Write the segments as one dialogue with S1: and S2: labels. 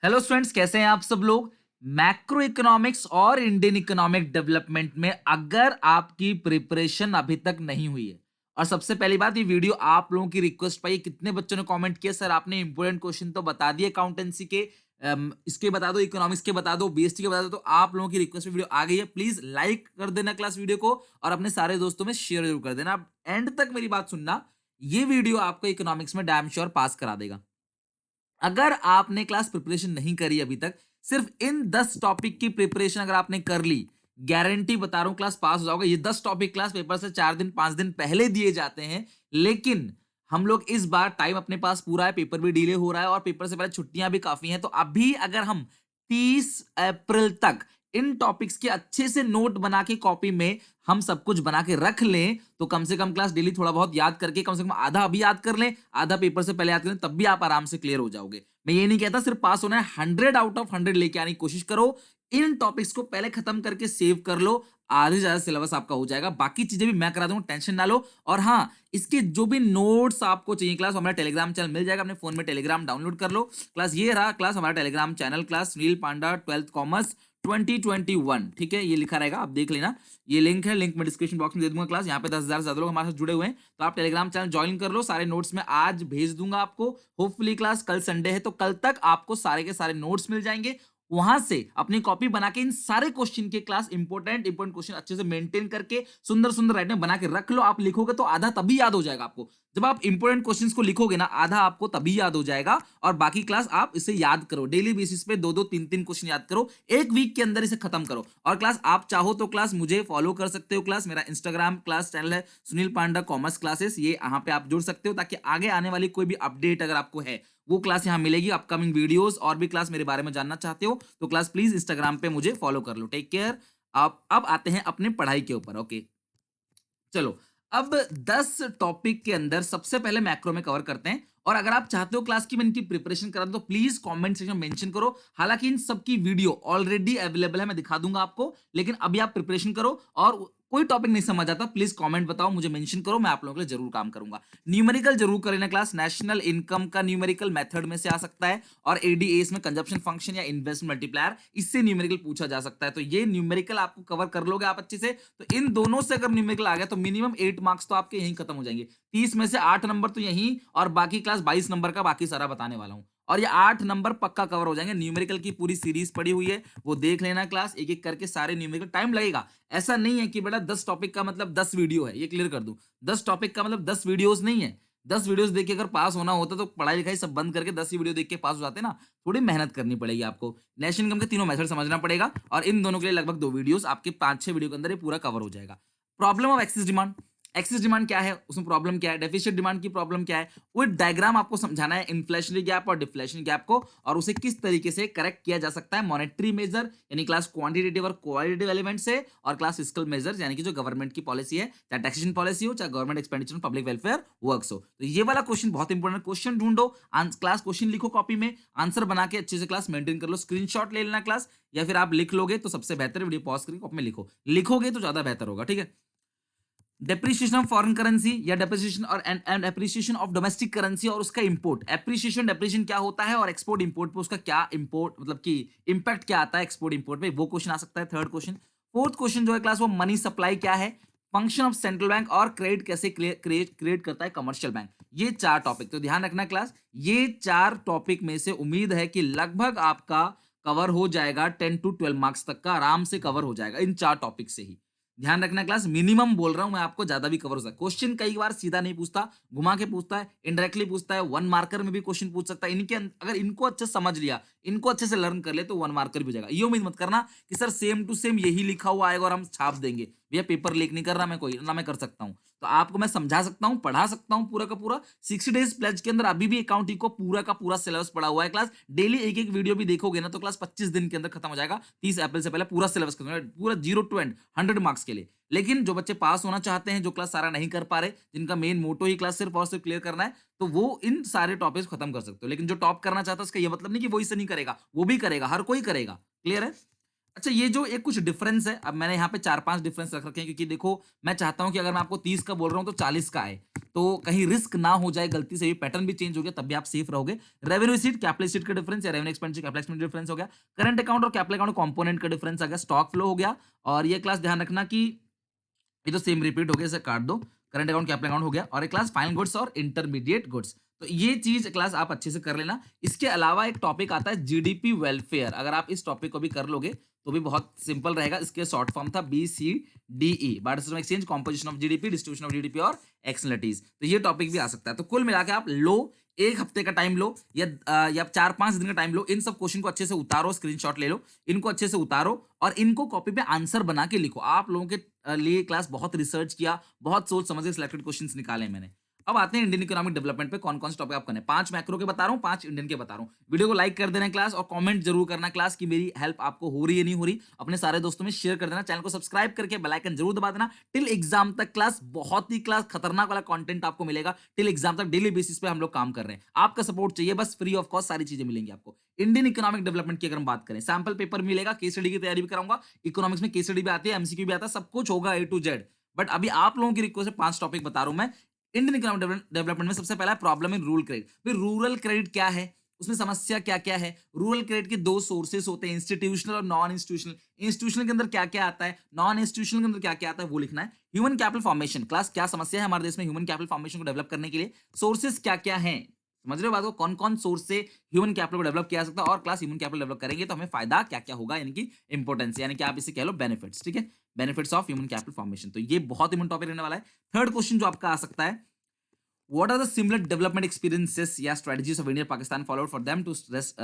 S1: Hello students, कैसे हैं आप सब लोग। मैक्रो इकोनॉमिक्स और इंडियन इकोनॉमिक डेवलपमेंट में अगर आपकी प्रिपरेशन अभी तक नहीं हुई है, और सबसे पहली बात, ये वीडियो आप लोगों की रिक्वेस्ट पाई, कितने बच्चों ने कमेंट किया सर आपने इंपोर्टेंट क्वेश्चन तो बता दिए अकाउंटेंसी के, इसके बता दो, इकोनॉमिक्स के बता दो, बीएसटी के बता दो। तो आप लोगों की रिक्वेस्ट पे वीडियो आ गई है, प्लीज लाइक कर देना क्लास वीडियो को और अपने सारे दोस्तों में शेयर जरूर कर देना। आप एंड तक मेरी बात सुनना, ये वीडियो आपको इकोनॉमिक्स में डैम श्योर पास करा देगा। अगर आपने क्लास प्रिपरेशन नहीं करी अभी तक, सिर्फ इन 10 टॉपिक की प्रिपरेशन अगर आपने कर ली, गारंटी बता रहा हूं क्लास पास हो जाओगे। ये 10 टॉपिक क्लास पेपर से 4 दिन 5 दिन पहले दिए जाते हैं, लेकिन हम लोग इस बार टाइम अपने पास पूरा है, पेपर भी डिले हो रहा है और पेपर से पहले छुट्टियां भी काफी हैं। तो अभी अगर हम 30 अप्रैल तक इन टॉपिक्स के अच्छे से नोट बना के कॉपी में हम सब कुछ बना के रख लें, तो कम से कम क्लास डेली थोड़ा बहुत याद करके, कम से कम आधा अभी याद कर लें, आधा पेपर से पहले याद कर लें, तब भी आप आराम से क्लियर हो जाओगे। मैं ये नहीं कहता सिर्फ पास होना है, 100 आउट ऑफ 100 लेके आने की कोशिश करो। इन टॉपिक्स को पहले खत्म करके सेव कर लो, आधे से ज्यादा सिलेबस आपका हो जाएगा। बाकी चीजें भी मैं करा दूंगा, टेंशन ना लो। और हाँ, इसके जो भी नोट्स आपको चाहिए क्लास, हमारा टेलीग्राम चैनल मिल जाएगा, अपने फोन में टेलीग्राम डाउनलोड कर लो। क्लास ये रहा, क्लास हमारा टेलीग्राम चैनल, क्लास सुनील पांडा 12th कॉमर्स 2021, ठीक है, ये लिखा रहेगा, आप देख लेना। ये लिंक है, लिंक में डिस्क्रिप्शन बॉक्स में दे दूंगा। क्लास यहाँ पे 10,000 से ज्यादा लोग हमारे साथ जुड़े हुए हैं, तो आप टेलीग्राम चैनल ज्वाइन कर लो। सारे नोट्स में आज भेज दूंगा आपको। होपफुली क्लास कल संडे है, तो कल तक आपको सारे के सारे नोट्स मिल जाएंगे। वहां से अपनी कॉपी बना के इन सारे क्वेश्चन के क्लास इंपोर्टेंट क्वेश्चन अच्छे से मेंटेन करके सुंदर सुंदर राइट में बना के रख लो। आप लिखोगे तो आधा तभी याद हो जाएगा आपको। जब आप इंपोर्टेंट क्वेश्चंस को लिखोगे ना, आधा आपको तभी याद हो जाएगा। और बाकी क्लास आप इसे याद करो, डेली बेसिस पे 2-2 3-3 क्वेश्चन याद करो, एक वीक के अंदर इसे खत्म करो। और क्लास आप चाहो तो क्लास मुझे फॉलो कर सकते हो। क्लास मेरा इंस्टाग्राम क्लास चैनल है सुनील पांडा कॉमर्स क्लासेस, ये यहाँ पे आप जुड़ सकते हो, ताकि आगे आने वाली कोई भी अपडेट अगर आपको है वो क्लास यहाँ मिलेगी, अपकमिंग वीडियोस और भी क्लास मेरे बारे में जानना चाहते हो तो क्लास प्लीज इंस्टाग्राम पे मुझे फॉलो कर लो। Take care. आप अब आते हैं अपने पढ़ाई के ऊपर। ओके, चलो, अब 10 टॉपिक के अंदर सबसे पहले मैक्रो में कवर करते हैं। और अगर आप चाहते हो क्लास की मैं इनकी प्रिपरेशन करा दूं, तो प्लीज कमेंट सेक्शन में मेंशन करो। हालांकि इन सब की वीडियो ऑलरेडी अवेलेबल है, मैं दिखा दूंगा आपको, लेकिन अभी आप प्रिपरेशन करो। और कोई टॉपिक नहीं समझ आता, प्लीज कमेंट बताओ, मुझे मेंशन करो, मैं आप लोगों के लिए जरूर काम करूंगा। न्यूमेरिकल जरूर करें ना क्लास, नेशनल इनकम का न्यूमेरिकल मेथड में से आ सकता है, और एडीएस में कंजप्शन फंक्शन या इन्वेस्टमेंट मल्टीप्लायर, इससे न्यूमेरिकल पूछा जा सकता है। तो ये न्यूमेरिकल आपको कवर कर लोगे आप अच्छे से। तो इन दोनों से अगर न्यूमेरिकल आ गया तो मिनिमम 8 मार्क्स तो आपके यहीं खत्म हो जाएंगे। 30 में से 8 नंबर तो यहीं, और बाकी क्लास 22 नंबर का बाकी सारा बताने वाला हूं। और ये 8 नंबर पक्का कवर हो जाएंगे। न्यूमेरिकल की पूरी सीरीज पड़ी हुई है, वो देख लेना क्लास, एक एक करके सारे न्यूमेरिकल। टाइम लगेगा, ऐसा नहीं है कि बेटा 10 टॉपिक का मतलब 10 वीडियो है, ये क्लियर कर दूं। 10 टॉपिक का मतलब 10 वीडियोस नहीं है। 10 वीडियोस देख के अगर पास होना होता तो पढ़ाई लिखाई सब बंद करके 10 ही वीडियो देख के पास हो जाते ना। थोड़ी मेहनत करनी पड़ेगी आपको। नेशनल इनकम के तीनों मेथड समझना पड़ेगा, और इन दोनों के लिए लगभग 2 वीडियोस आपके 5-6 वीडियो के अंदर ये पूरा कवर हो जाएगा। Problem of excess demand, excess demand क्या है, उसमें प्रॉब्लम क्या है, डेफिसिट डिमांड की प्रॉब्लम क्या है, वो डायग्राम आपको समझाना है, इन्फ्लेशनरी गैप और डिफ्लेशनरी गैप को, और उसे किस तरीके से करेक्ट किया जा सकता है मॉनेटरी मेजर यानी क्लास क्वांटिटेटिव और क्वालिटेटिव एलिमेंट से, और क्लास फिस्कल मेजर यानी कि जो गवर्नमेंट की पॉलिसी है, चाहे टैक्सेशन पॉलिसी हो, चाहे government expenditure on public welfare works हो। तो ये वाला क्वेश्चन बहुत इंपॉर्टेंट क्वेश्चन ढूंढो, क्लास क्वेश्चन लिखो कॉपी में, आंसर बना के अच्छे से क्लास मेंटेन कर लो, स्क्रीनशॉट ले लेना क्लास, या फिर आप लिख लोगे तो सबसे बेहतर, वीडियो पॉज करके कॉपी में लिखो, लिखोगे तो ज्यादा बेहतर होगा, ठीक है। डेप्रिसिएशन ऑफ फॉरेन करेंसी या डेप्रिसिएशन और and appreciation of domestic currency और उसका इंपोर्ट, एप्रिसिएशन डेप्रिसिएशन क्या होता है, और एक्सपोर्ट इंपोर्ट पे उसका क्या इंपोर्ट मतलब कि इंपैक्ट क्या आता है एक्सपोर्ट इंपोर्ट पे, वो क्वेश्चन आ सकता है। थर्ड क्वेश्चन, फोर्थ क्वेश्चन जो है क्लास, वो मनी सप्लाई क्या है, फंक्शन ऑफ सेंट्रल बैंक, और क्रेडिट कैसे क्रिएट करता है कमर्शियल बैंक। ये 4 टॉपिक तो ध्यान रखना क्लास। ये 4 टॉपिक में से उम्मीद है कि लगभग आपका कवर हो जाएगा, 10 to 12 मार्क्स तक का आराम से कवर हो जाएगा इन 4 टॉपिक से ही। ध्यान रखना क्लास, मिनिमम बोल रहा हूं मैं आपको, ज्यादा भी कवर हो सकता है। क्वेश्चन कई बार सीधा नहीं पूछता, घुमा के पूछता है, इनडायरेक्टली पूछता है, 1 मार्कर में भी क्वेश्चन पूछ सकता है। इनके अगर इनको अच्छे से समझ लिया, इनको अच्छे से लर्न कर ले, तो 1 मार्कर भी हो जाएगा। ये उम्मीद मत करना कि सर सेम टू सेम यही लिखा हुआ आएगा और हम छाप देंगे। भैया पेपर लीक नहीं कर रहा मैं, कोई ना मैं कर सकता हूं, तो आपको मैं समझा सकता हूं, पढ़ा सकता हूं पूरा का पूरा। 60 डेज प्लेज के अंदर अभी भी अकाउंटिंग को पूरा का पूरा सिलेबस पड़ा हुआ है क्लास। डेली एक एक वीडियो भी देखोगे ना, तो क्लास 25 दिन के अंदर खत्म हो जाएगा। 30 अप्रैल से पहले पूरा सिलेबस खत्म हो जाएगा, पूरा 0 to end 100 मार्क्स के लिए। लेकिन जो बच्चे पास होना चाहते हैं, जो क्लास सारा नहीं कर पा रहे, जिनका मेन मोटो ही क्लास सिर्फ और सिर्फ क्लियर करना है, तो वो इन सारे टॉपिक्स खत्म कर सकते हो। लेकिन जो टॉप करना चाहता है, उसका ये मतलब नहीं कि वो इसे नहीं करेगा, वो भी करेगा, हर कोई करेगा। क्लियर है। अच्छा, ये जो एक कुछ डिफरेंस है, अब मैंने यहाँ पे 4-5 डिफरेंस रख रखे हैं क्योंकि देखो मैं चाहता हूँ कि अगर मैं आपको 30 का बोल रहा हूँ तो 40 का आए। तो कहीं रिस्क ना हो जाए गलती से भी पैटर्न भी चेंज हो गया तब भी आप सेफ रहोगे। रेवेन्यू रिसीट, कैपिटल रिसीट का डिफरेंस या revenue expenditure capital expenditure difference हो गया। करंट अकाउंट और कैपिटल अकाउंट कंपोनेंट का डिफरेंस आ गया। स्टॉक फ्लो हो गया और ये क्लास ध्यान रखना कि ये तो सेम रिपीट हो गया, इसे काट दो। करंट अकाउंट कैपिटल अकाउंट हो गया और एक क्लास फाइनल गुड्स और इंटरमीडिएट गुड्स। तो ये चीज क्लास आप अच्छे से कर लेना। इसके अलावा एक टॉपिक आता है जीडीपी वेलफेयर। अगर आप इस टॉपिक को भी कर लोगे तो भी बहुत सिंपल रहेगा। इसके शॉर्ट फॉर्म था BCDE, barter system exchange, composition of GDP, distribution of GDP और एक्सटर्नलिटीज। तो ये टॉपिक भी आ सकता है। तो कुल मिला के आप लो, एक हफ्ते का टाइम लो या 4-5 दिन का टाइम लो, इन सब क्वेश्चन को अच्छे से उतारो, स्क्रीनशॉट ले लो, इनको अच्छे से उतारो और इनको कॉपी पे आंसर बना के लिखो। आप लोगों के लिए क्लास बहुत रिसर्च किया, बहुत सोच समझ के सिलेक्टेड क्वेश्चंस निकाले मैंने। अब आते हैं इंडियन इकोनॉमिक डेवलपमेंट पे कौन कौन से टॉपिक आप करने हैं। 5 मैक्रो के बता रहा हूँ, 5 इंडियन के बता रहा हूँ। वीडियो को लाइक कर देना है क्लास और कमेंट जरूर करना क्लास कि मेरी हेल्प आपको हो रही है नहीं हो रही। अपने सारे दोस्तों में शेयर कर देना, चैनल को सब्सक्राइब करके बेल आइकन जरूर दबा देना। टिल एग्जाम तक क्लास बहुत ही क्लास खतरनाक वाला कंटेंट आपको मिलेगा। टिल एग्जाम तक डेली बेसिस पे हम लोग काम कर रहे हैं। आपका सपोर्ट चाहिए, बस फ्री ऑफ कॉस्ट सारी चीजें मिलेंगी आपको। इंडियन इकोनॉमिक डेवलपमेंट की अगर हम बात करें, सैंपल पेपर मिलेगा, केस स्टडी की तैयारी भी कराऊंगा। इकोनॉमिक्स में केस स्टडी भी आती है, एमसीक्यू भी आता है, सब कुछ होगा A to Z। बट अभी आप लोगों की रिक्वेस्ट है 5 टॉपिक बता रहा हूं मैं। इंडियन इकोनॉमिक डेवलपमेंट में सबसे पहला प्रॉब्लम इन रूरल क्रेडिट। फिर रूरल क्रेडिट क्या है, उसमें समस्या क्या क्या है। रूरल क्रेडिट के 2 सोर्सेस होते हैं, इंस्टीट्यूशनल और नॉन इंस्टीट्यूशनल। इंस्टीट्यूशनल के अंदर क्या क्या आता है, नॉन इंस्टीट्यूशनल के अंदर क्या क्या आता है वो लिखना है। ह्यूमन कैपिटल फॉर्मेशन, क्लास क्या समस्या है हमारे देश में ह्यूमन कैपिटल फॉर्मेशन को डेवलप करने के लिए, सोर्सेस क्या क्या है, समझ रहे हो बात को, कौन कौन सोर्स से ह्यूमन कैपिटल को डेवलप किया जा सकता है। और क्लास ह्यूमन कैपिटल डेवलप करेंगे तो हमें फायदा क्या क्या होगा, यानी कि इंपोर्टेंस, यानी कि आप इसे कह लो बेनिफिट्स, ठीक है, benefits of human capital formation. तो ये बहुत इंपॉर्टेंट टॉपिक रहने वाला है। थर्ड क्वेश्चन जो आपका आ सकता है, what are the similar development experiences या strategies of India Pakistan followed for them to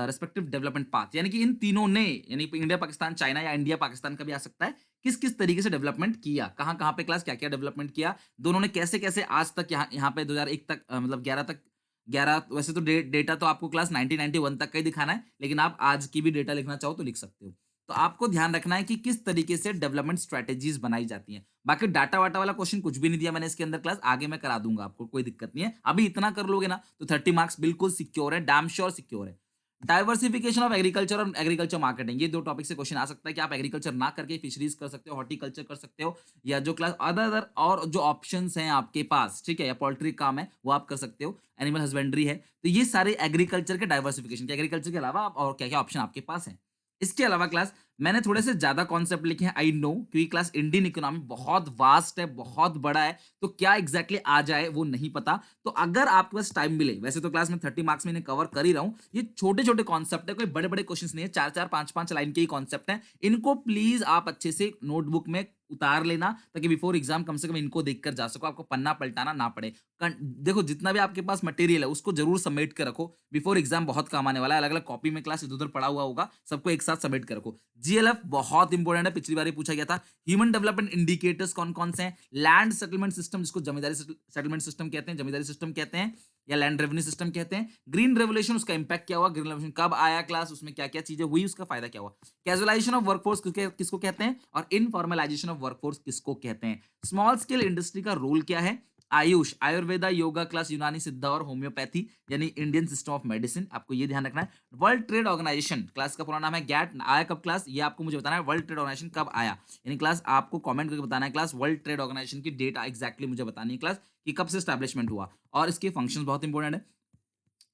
S1: respective development path। यानी कि इन तीनों ने, यानी इंडिया पाकिस्तान चाइना या इंडिया पाकिस्तान का भी आ सकता है, किस किस तरीके से डेवलपमेंट किया, कहां कहां पे क्लास क्या क्या डेवलपमेंट किया, दोनों ने कैसे कैसे आज तक यहाँ पे 2001 तक मतलब 11 तक, 11 वैसे तो डेटा तो आपको क्लास 1991 तक का ही दिखाना है, लेकिन आप आज की भी डेटा लिखना चाहो तो लिख सकते हो। तो आपको ध्यान रखना है कि किस तरीके से डेवलपमेंट स्ट्रेटेजीज बनाई जाती हैं। बाकी डाटा वाटा वाला क्वेश्चन कुछ भी नहीं दिया मैंने इसके अंदर क्लास, आगे मैं करा दूंगा आपको, कोई दिक्कत नहीं है। अभी इतना कर लोगे ना तो 30 मार्क्स बिल्कुल सिक्योर है, डैम श्योर सिक्योर है। डाइवर्सिफिकेशन ऑफ एग्रीकल्चर और एग्रीकल्चर मार्केटिंग, ये 2 टॉपिक से क्वेश्चन आ सकता है कि आप एग्रीकल्चर ना करके फिशरीज कर सकते हो, हॉर्टिकल्चर कर सकते हो, या जो क्लास अदर और जो ऑप्शंस हैं आपके पास, ठीक है, या पोल्ट्री काम है वो आप कर सकते हो, एनिमल हस्बेंड्री है। तो ये सारे एग्रीकल्चर के डाइवर्सिफिकेशन के, एग्रीकल्चर के अलावा और क्या क्या ऑप्शन आपके पास है। इसके अलावा क्लास मैंने थोड़े से ज्यादा कॉन्सेप्ट लिखे हैं, आई नो, क्योंकि क्लास इंडियन इकोनॉमी बहुत वास्ट है, बहुत बड़ा है, तो क्या एग्जैक्टली आ जाए वो नहीं पता। तो अगर आपके पास टाइम मिले, वैसे तो क्लास में 30 मार्क्स में इन्हें कवर कर ही रहा हूं, ये छोटे छोटे कॉन्सेप्ट है, कोई बड़े बड़े क्वेश्चन नहीं है, 4-4 5-5 लाइन के ही कॉन्सेप्ट है। इनको प्लीज आप अच्छे से नोटबुक में उतार लेना ताकि बिफोर एग्जाम कम से कम इनको देखकर जा सको, आपको पन्ना पलटाना ना पड़े। देखो जितना भी आपके पास मटेरियल है उसको जरूर समेट कर रखो, बिफोर एग्जाम बहुत काम आने वाला है। अलग अलग कॉपी में क्लास इधर उधर पड़ा हुआ होगा, सबको एक साथ समेट कर रखो। जीएलएफ बहुत इंपॉर्टेंट है, पिछली बार पूछा गया था। ह्यूमन डेवलपमेंट इंडिकेटर्स कौन कौन से हैं, लैंड सेटलमेंट सिस्टम जिसको जमींदारी सेटलमेंट सिस्टम कहते हैं, जमींदारी सिस्टम कहते हैं या लैंड रेवेन्यू सिस्टम कहते हैं। ग्रीन रेवोल्यूशन, उसका इंपैक्ट क्या हुआ, ग्रीन रेवोल्यूशन कब आया क्लास, उसमें क्या क्या चीजें हुई, उसका फायदा क्या हुआ। कैजुअलाइजेशन ऑफ वर्कफोर्स किसको कहते हैं और इनफॉर्मलाइजेशन ऑफ वर्कफोर्स किसको कहते हैं। स्मॉल स्केल इंडस्ट्री का रोल क्या है। आयुष, आयुर्वेदा, योगा क्लास, यूनानी सिद्धा और होम्योपैथी यानी इंडियन सिस्टम ऑफ मेडिसिन, आपको ये ध्यान रखना है। वर्ल्ड ट्रेड ऑर्गेनाइजेशन, क्लास का पूरा नाम है गैट, आया कब क्लास, ये आपको मुझे बताना है, वर्ल्ड ट्रेड ऑर्गेनाइजेशन कब आया, यानी क्लास आपको कमेंट करके बताना है क्लास, वर्ल्ड ट्रेड ऑर्गेनाइजेशन की डेट एक्जैक्टली मुझे बतानी है क्लास कि कब से स्टैब्लिशमेंट हुआ और इसके फंक्शंस बहुत इंपॉर्टेंट है।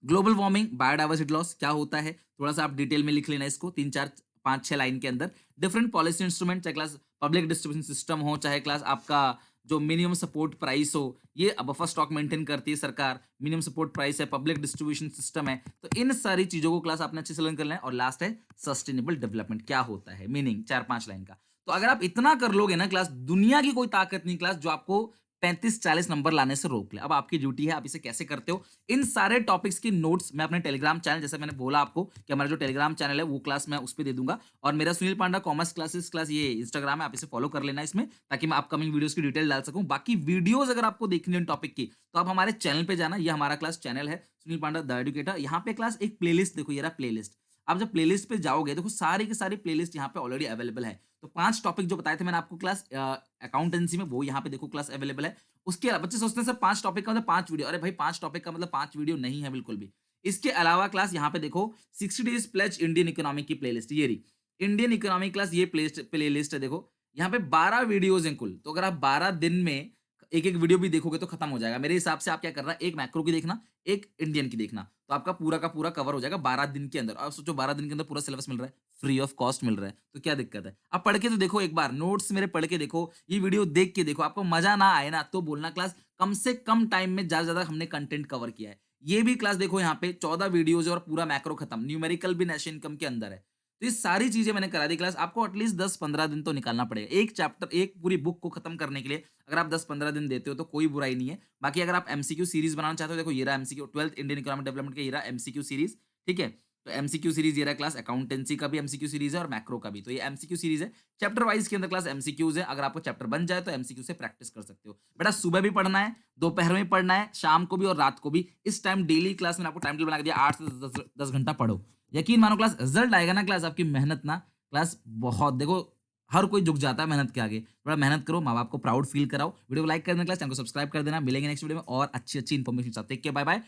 S1: ग्लोबल वार्मिंग, बायोडाइवर्सिटी लॉस क्या होता है, थोड़ा सा आप डिटेल में लिख लेना इसको, 3-4-5-6 लाइन के अंदर। डिफरेंट पॉलिसी इंस्ट्रूमेंट, चाहे क्लास पब्लिक डिस्ट्रीब्यूशन सिस्टम हो, चाहे क्लास आपका जो मिनिमम सपोर्ट प्राइस हो, ये बफर स्टॉक मेंटेन करती है सरकार, मिनिमम सपोर्ट प्राइस है, पब्लिक डिस्ट्रीब्यूशन सिस्टम है। तो इन सारी चीजों को क्लास आपने अच्छे से लर्न कर लेना है। और लास्ट है सस्टेनेबल डेवलपमेंट क्या होता है, मीनिंग 4-5 लाइन का। तो अगर आप इतना कर लोगे ना क्लास, दुनिया की कोई ताकत नहीं क्लास जो आपको 35-40 नंबर लाने से रोक ले। अब आपकी ड्यूटी है आप इसे कैसे करते हो। इन सारे टॉपिक्स की नोट्स मैं अपने टेलीग्राम चैनल, जैसे मैंने बोला आपको कि हमारा जो टेलीग्राम चैनल है वो क्लास मैं उस पर दे दूंगा, और मेरा सुनील पांडा कॉमर्स क्लासेस क्लास ये इंस्टाग्राम है, आप इसे फॉलो कर लेना इसमें, ताकि मैं अपकमिंग वीडियोस की डिटेल डाल सकूं। बाकी वीडियोस अगर आपको देखनी है टॉपिक की तो आप हमारे चैनल पे जाना, ये हमारा क्लास चैनल है सुनील पांडा द एजुकेटर। यहाँ पे क्लास एक प्लेलिस्ट देखो, ये रहा प्लेलिस्ट। आप जब प्लेलिस्ट पे जाओगे देखो सारी की सारी प्लेलिस्ट यहाँ पे ऑलरेडी अवेलेबल है। तो 5 टॉपिक जो बताए थे मैंने आपको क्लास अकाउंटेंसी में, वो यहाँ पे देखो क्लास अवेलेबल है। उसके अलावा बच्चे सोचते हैं सर 5 टॉपिक का मतलब 5 वीडियो, अरे भाई 5 टॉपिक का मतलब 5 वीडियो नहीं है बिल्कुल भी। इसके अलावा क्लास यहाँ पे देखो 60 डेज प्लेज इंडियन इकोनॉमिक की प्लेलिस्ट, ये रही। इंडियन इकोनॉमिक क्लास ये प्लेलिस्ट है देखो, यहाँ पे 12 वीडियोज़ हैं कुल, तो अगर आप 12 दिन में एक-एक वीडियो भी देखोगे तो खत्म हो जाएगा। मेरे हिसाब से आप क्या करना, एक मैक्रो की देखना, एक इंडियन की देखना, तो आपका पूरा का पूरा कवर हो जाएगा 12 दिन के अंदर। अब सोचो 12 दिन के अंदर पूरा सिलेबस मिल रहा है, फ्री ऑफ कॉस्ट मिल रहा है, तो क्या दिक्कत है? आप पढ़ के तो देखो एक बार, नोट्स मेरे पढ़ के देखो, ये वीडियो देख के देखो, आपको मज़ा ना आए ना तो बोलना क्लास कम से कम टाइम में ज़्यादा से ज़्यादा हमने कंटेंट कवर किया है। ये भी क्लास देखो यहाँ पे 14 वीडियोज़ है और पूरा मैक्रो खत्म, न्यूमेरिकल भी नेशन इनकम के अंदर है। तो ये सारी चीज़ें मैंने करा दी क्लास, आपको एटलीस्ट 10-15 दिन तो निकालना पड़ेगा। एक चैप्टर, एक पूरी बुक को खत्म करने के लिए अगर आप 10-15 दिन देते हो तो कोई बुराई नहीं है। बाकी अगर आप एमसीक्यू सीरीज़ बनाना चाहते हो, देखो ये रहा MCQ 12th Indian economic development का ये रहा एमसीक्यू सीरीज़, ठीक है? तो एमसीक्यू सीरीज़ ये रहा क्लास, अकाउंटेंसी का भी एमसीक्यू सीरीज़ है और मैक्रो का भी। तो ये एमसीक्यू सीरीज़ है, चैप्टर वाइज़ के अंदर क्लास एमसीक्यूज़ है। अगर आपको चैप्टर बन जाए तो एमसीक्यू से प्रैक्टिस कर सकते हो। बेटा सुबह भी पढ़ना है, दोपहर में पढ़ना है, शाम को भी और रात को भी। इस टाइम डेली क्लास मैंने आपको टाइम टेबल बना के दिया, 8 से 10 घंटा पढ़ो। यकीन मानो क्लास रिजल्ट आएगा ना क्लास, आपकी मेहनत ना क्लास बहुत देखो, हर कोई झुक जाता है मेहनत के आगे। थोड़ा मेहनत करो, माँ-बाप को प्राउड फील कराओ। वीडियो को लाइक कर देना क्लास, चैनल को सब्सक्राइब कर देना। मिलेंगे नेक्स्ट वीडियो में और अच्छी-अच्छी इन्फॉर्मेशन के साथ। Take care, bye-bye.